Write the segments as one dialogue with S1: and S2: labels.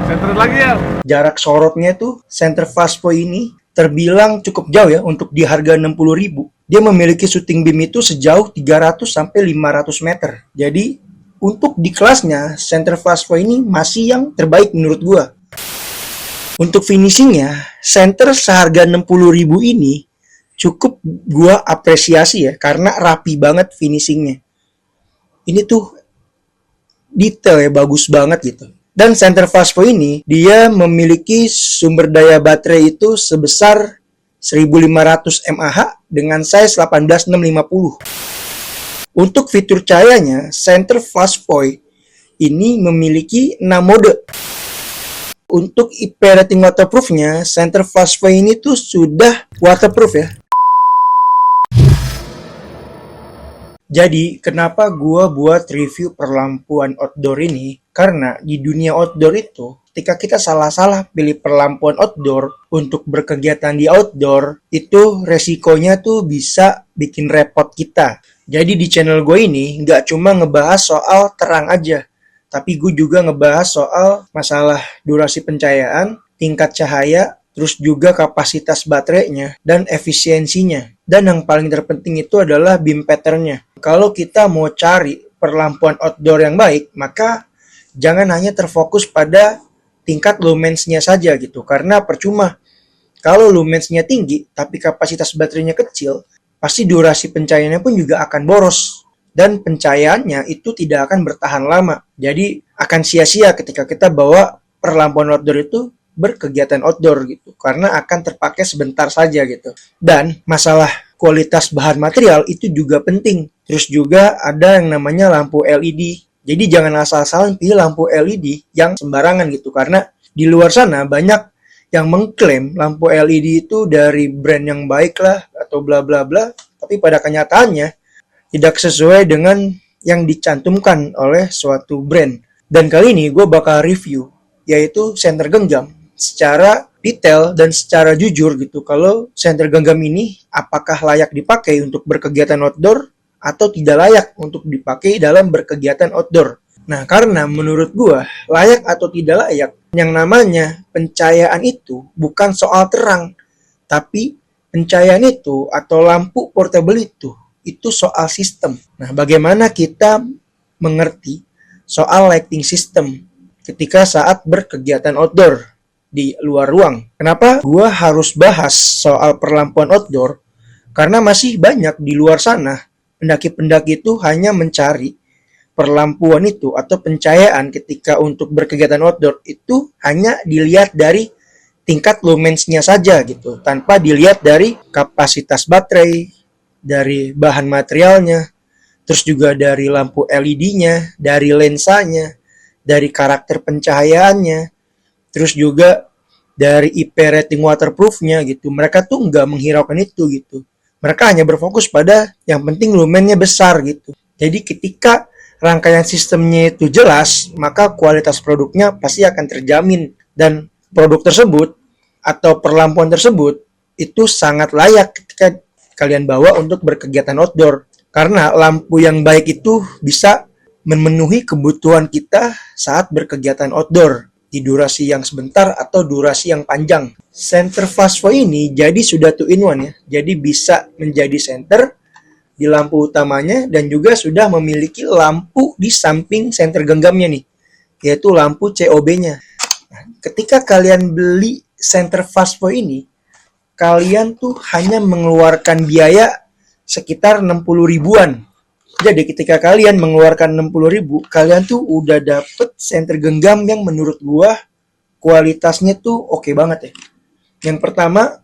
S1: Center lagi ya.
S2: Jarak sorotnya tuh center fast point ini terbilang cukup jauh ya untuk di harga 60.000. Dia memiliki shooting beam itu sejauh 300 sampai 500 meter. Jadi untuk di kelasnya center fast point ini masih yang terbaik menurut gua. Untuk finishingnya, center seharga 60.000 ini cukup gua apresiasi ya, karena rapi banget finishingnya. Ini tuh detail ya, bagus banget gitu. Dan center fast point ini, dia memiliki sumber daya baterai itu sebesar 1500 mAh dengan size 18650. Untuk fitur cahayanya, center fast point ini memiliki 6 mode. Untuk IP rating waterproofnya, center fast point ini tuh sudah waterproof ya. Jadi, kenapa gua buat review perlampuan outdoor ini? Karena di dunia outdoor itu, ketika kita salah-salah pilih perlampuan outdoor untuk berkegiatan di outdoor, itu resikonya tuh bisa bikin repot kita. Jadi di channel gue ini nggak cuma ngebahas soal terang aja, tapi gue juga ngebahas soal masalah durasi pencahayaan, tingkat cahaya, terus juga kapasitas baterainya, dan efisiensinya. Dan yang paling terpenting itu adalah beam patternnya. Kalau kita mau cari perlampuan outdoor yang baik, maka jangan hanya terfokus pada tingkat lumensnya saja gitu. Karena percuma. Kalau lumensnya tinggi, tapi kapasitas baterainya kecil, pasti durasi pencahayaannya pun juga akan boros. Dan pencahayaannya itu tidak akan bertahan lama. Jadi akan sia-sia ketika kita bawa perlampuan outdoor itu berkegiatan outdoor gitu. Karena akan terpakai sebentar saja gitu. Dan masalah kualitas bahan material itu juga penting. Terus juga ada yang namanya lampu LED. Jadi jangan asal-asalan pilih lampu LED yang sembarangan gitu. Karena di luar sana banyak yang mengklaim lampu LED itu dari brand yang baik lah atau bla bla bla. Tapi pada kenyataannya tidak sesuai dengan yang dicantumkan oleh suatu brand. Dan kali ini gue bakal review yaitu senter genggam secara detail dan secara jujur gitu. Kalau senter genggam ini apakah layak dipakai untuk berkegiatan outdoor atau tidak layak untuk dipakai dalam berkegiatan outdoor. Nah, karena menurut gua layak atau tidak layak, yang namanya pencahayaan itu bukan soal terang, tapi pencahayaan itu atau lampu portable itu soal sistem. Nah, bagaimana kita mengerti soal lighting system ketika saat berkegiatan outdoor di luar ruang? Kenapa gua harus bahas soal perlampuan outdoor? Karena masih banyak di luar sana pendaki-pendaki itu hanya mencari perlampuan itu atau pencahayaan ketika untuk berkegiatan outdoor itu hanya dilihat dari tingkat lumensnya saja gitu, tanpa dilihat dari kapasitas baterai, dari bahan materialnya, terus juga dari lampu LED-nya, dari lensanya, dari karakter pencahayaannya, terus juga dari IP rating waterproofnya gitu. Mereka tuh nggak menghiraukan itu gitu. Mereka hanya berfokus pada yang penting lumennya besar gitu. Jadi ketika rangkaian sistemnya itu jelas, maka kualitas produknya pasti akan terjamin. Dan produk tersebut atau perlampuan tersebut itu sangat layak ketika kalian bawa untuk berkegiatan outdoor. Karena lampu yang baik itu bisa memenuhi kebutuhan kita saat berkegiatan outdoor di durasi yang sebentar atau durasi yang panjang. Center fast point ini jadi sudah 2-in-1 ya. Jadi bisa menjadi center di lampu utamanya dan juga sudah memiliki lampu di samping center genggamnya nih, yaitu lampu COB-nya. Nah, ketika kalian beli center fast point ini, kalian tuh hanya mengeluarkan biaya sekitar 60 ribuan. Jadi ketika kalian mengeluarkan 60 ribu, kalian tuh udah dapet senter genggam yang menurut gua kualitasnya tuh oke banget ya. Yang pertama,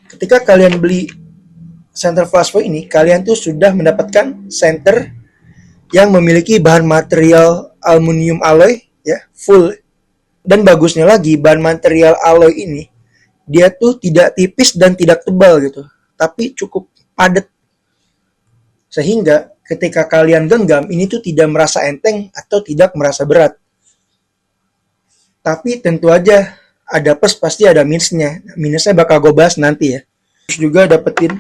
S2: ketika kalian beli senter fast point ini, kalian tuh sudah mendapatkan senter yang memiliki bahan material aluminium alloy ya, full. Dan bagusnya lagi, bahan material alloy ini dia tuh tidak tipis dan tidak tebal gitu, tapi cukup padat. Sehingga ketika kalian genggam, ini tuh tidak merasa enteng atau tidak merasa berat. Tapi tentu aja ada plus pasti ada minusnya. Minusnya bakal gue bahas nanti ya. Terus juga dapetin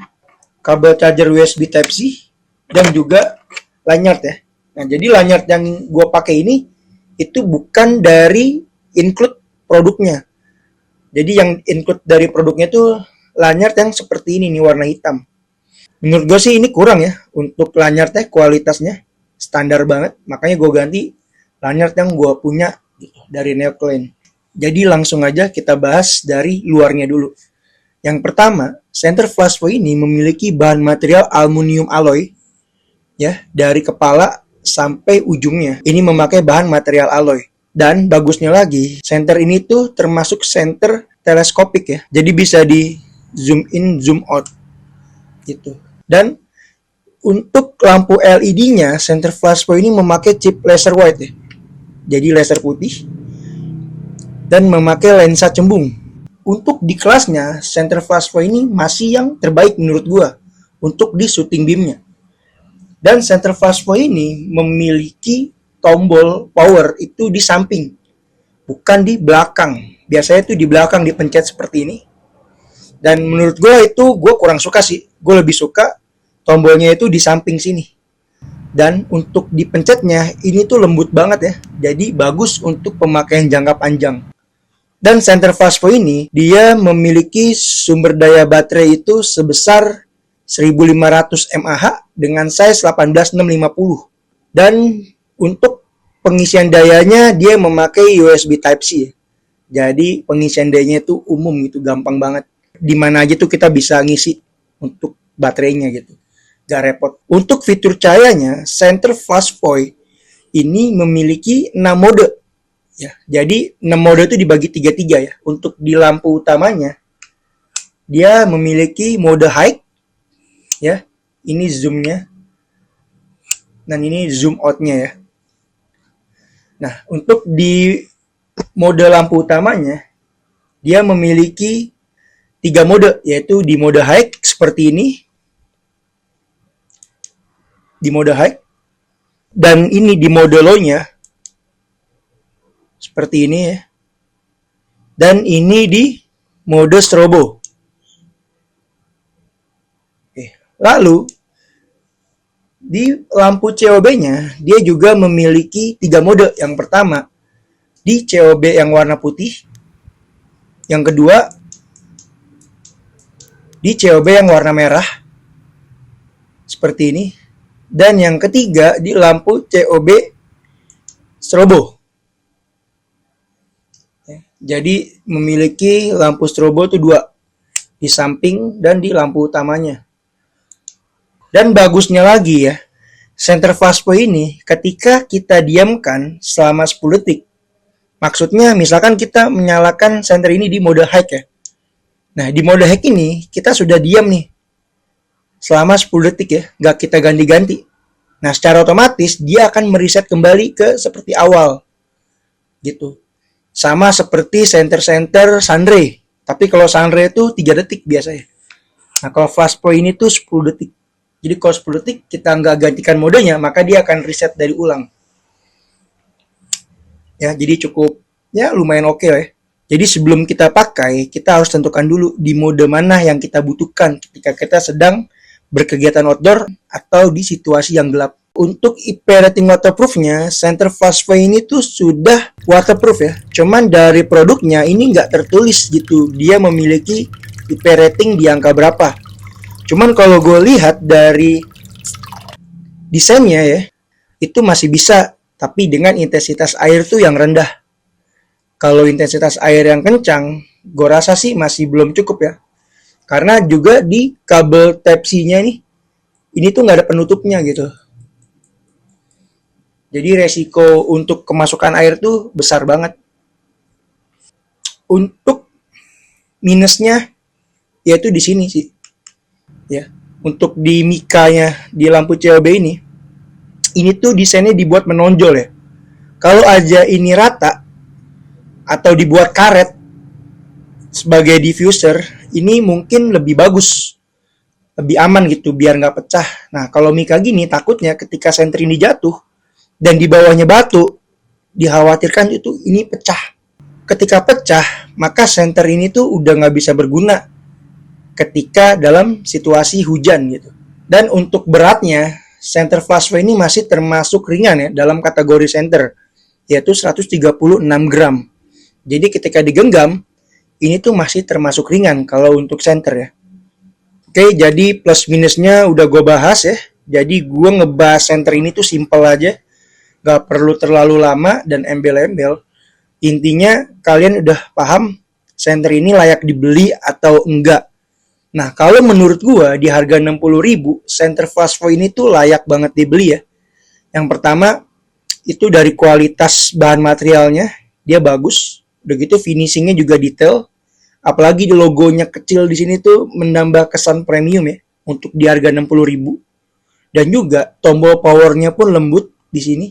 S2: kabel charger USB Type-C dan juga lanyard ya. Nah, jadi lanyard yang gue pakai ini itu bukan dari include produknya. Jadi yang include dari produknya itu lanyard yang seperti ini nih, warna hitam. Menurut gue sih ini kurang ya untuk lanyardnya, kualitasnya standar banget. Makanya gue ganti lanyard yang gue punya dari Neoclean. Jadi langsung aja kita bahas dari luarnya dulu. Yang pertama, center flash point ini memiliki bahan material aluminium alloy ya, dari kepala sampai ujungnya. Ini memakai bahan material alloy. Dan bagusnya lagi, center ini tuh termasuk center teleskopik ya. Jadi bisa di zoom in, zoom out gitu. Dan untuk lampu LED-nya, center flash point ini memakai chip laser white ya. Jadi laser putih dan memakai lensa cembung. Untuk di kelasnya, center flash point ini masih yang terbaik menurut gua untuk di shooting beamnya. Dan center flash point ini memiliki tombol power itu di samping, bukan di belakang. Biasanya itu di belakang dipencet seperti ini. Dan menurut gue itu gue kurang suka sih. Gue lebih suka tombolnya itu di samping sini. Dan untuk dipencetnya ini tuh lembut banget ya. Jadi bagus untuk pemakaian jangka panjang. Dan center flash point ini dia memiliki sumber daya baterai itu sebesar 1500 mAh dengan size 18650. Dan untuk pengisian dayanya dia memakai USB Type-C. Jadi pengisian dayanya itu umum gitu, gampang banget. Di mana aja tuh kita bisa ngisi untuk baterainya gitu. Gak repot. Untuk fitur cahayanya, center flash point ini memiliki 6 mode. Ya, jadi 6 mode itu dibagi 3-3 ya. Untuk di lampu utamanya, dia memiliki mode high. Ya, ini zoomnya. Dan ini zoom outnya ya. Nah, untuk di mode lampu utamanya, dia memiliki 3 mode, yaitu di mode high seperti ini, di mode high, dan ini di mode low-nya seperti ini ya, dan ini di mode strobo. Lalu di lampu COB-nya dia juga memiliki 3 mode. Yang pertama di COB yang warna putih, yang kedua di COB yang warna merah seperti ini, dan yang ketiga di lampu COB strobo. Jadi memiliki lampu strobo itu 2, di samping dan di lampu utamanya. Dan bagusnya lagi ya, center flash point ini ketika kita diamkan selama 10 detik. Maksudnya misalkan kita menyalakan center ini di mode high ya. Nah, di mode high ini kita sudah diam nih selama 10 detik ya, gak kita ganti-ganti. Nah, secara otomatis dia akan mereset kembali ke seperti awal gitu. Sama seperti center-center sunray. Tapi kalau sunray itu 3 detik biasanya. Nah, kalau flash point ini tuh 10 detik. Jadi kalau 10 detik kita nggak gantikan modenya, maka dia akan reset dari ulang. Ya, jadi cukup ya lumayan oke ya. Jadi sebelum kita pakai, kita harus tentukan dulu di mode mana yang kita butuhkan ketika kita sedang berkegiatan outdoor atau di situasi yang gelap. Untuk IP rating waterproofnya, center flash point ini tuh sudah waterproof ya. Cuman dari produknya ini nggak tertulis gitu, dia memiliki IP rating di angka berapa. Cuman kalau gue lihat dari desainnya ya, itu masih bisa, tapi dengan intensitas air tuh yang rendah. Kalau intensitas air yang kencang, gue rasa sih masih belum cukup ya. Karena juga di kabel Type-C-nya nih, ini tuh nggak ada penutupnya gitu. Jadi resiko untuk kemasukan air tuh besar banget. Untuk minusnya, yaitu di sini sih. Ya, untuk di mikanya di lampu COB ini tuh desainnya dibuat menonjol ya. Kalau aja ini rata atau dibuat karet sebagai diffuser, ini mungkin lebih bagus, lebih aman gitu biar nggak pecah. Nah, kalau mika gini takutnya ketika senter ini jatuh dan di bawahnya batu, dikhawatirkan itu ini pecah. Ketika pecah, maka senter ini tuh udah nggak bisa berguna ketika dalam situasi hujan gitu. Dan untuk beratnya, center flushway ini masih termasuk ringan ya dalam kategori center, yaitu 136 gram. Jadi ketika digenggam, ini tuh masih termasuk ringan kalau untuk center ya. Oke, jadi plus minusnya udah gue bahas ya. Jadi gue ngebahas center ini tuh simple aja, gak perlu terlalu lama dan embel-embel. Intinya kalian udah paham center ini layak dibeli atau enggak. Nah, kalau menurut gua di harga 60.000, center flushway ini tuh layak banget dibeli ya. Yang pertama, itu dari kualitas bahan materialnya, dia bagus. Udah gitu finishingnya juga detail. Apalagi di logonya kecil di sini tuh menambah kesan premium ya untuk di harga 60.000. Dan juga tombol powernya pun lembut di sini.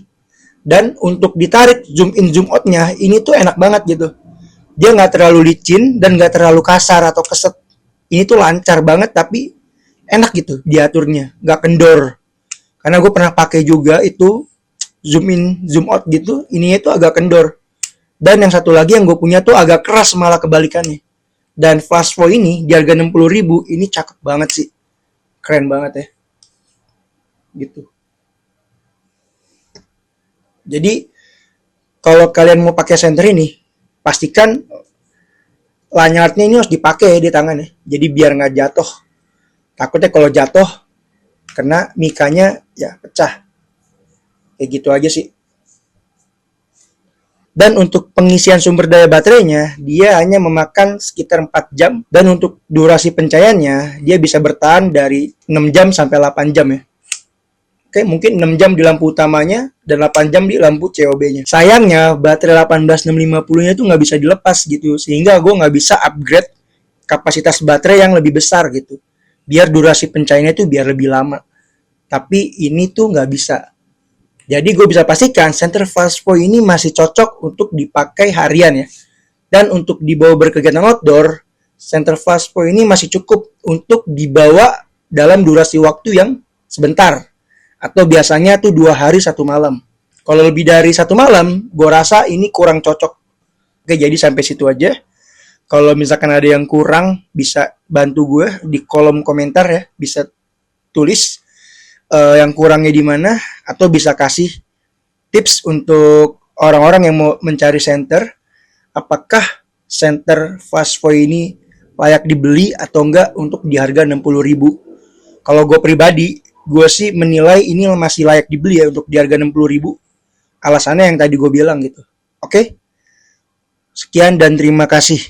S2: Dan untuk ditarik zoom in zoom out-nya ini tuh enak banget gitu. Dia nggak terlalu licin dan nggak terlalu kasar atau keset. Ini tuh lancar banget tapi enak gitu diaturnya, nggak kendor. Karena gue pernah pakai juga itu zoom in zoom out gitu, ininya tuh agak kendor. Dan yang satu lagi yang gue punya tuh agak keras malah kebalikannya. Dan flushway ini di harga 60.000 ini cakep banget sih, keren banget ya. Gitu. Jadi kalau kalian mau pakai senter ini, pastikan lanyardnya ini harus dipakai di tangan ya. Jadi biar nggak jatuh. Takutnya kalau jatuh kena mikanya ya pecah. Kayak gitu aja sih. Dan untuk pengisian sumber daya baterainya, dia hanya memakan sekitar 4 jam. Dan untuk durasi pencahayanya, dia bisa bertahan dari 6 jam sampai 8 jam ya. Oke, mungkin 6 jam di lampu utamanya dan 8 jam di lampu COB-nya. Sayangnya, baterai 18650-nya itu nggak bisa dilepas gitu. Sehingga gue nggak bisa upgrade kapasitas baterai yang lebih besar gitu. Biar durasi pencahayaannya itu biar lebih lama. Tapi ini tuh nggak bisa. Jadi gue bisa pastikan center flushway ini masih cocok untuk dipakai harian ya. Dan untuk dibawa berkegiatan outdoor, center flushway ini masih cukup untuk dibawa dalam durasi waktu yang sebentar. Atau biasanya tuh 2 hari 1 malam. Kalau lebih dari 1 malam, gue rasa ini kurang cocok. Oke, jadi sampai situ aja. Kalau misalkan ada yang kurang, bisa bantu gue di kolom komentar ya. Bisa tulis yang kurangnya di mana, atau bisa kasih tips untuk orang-orang yang mau mencari center. Apakah center flushway ini layak dibeli atau enggak untuk di harga 60.000. Kalau gue pribadi, gue sih menilai ini masih layak dibeli ya untuk di harga 60.000. Alasannya yang tadi gue bilang gitu. Oke? Sekian dan terima kasih.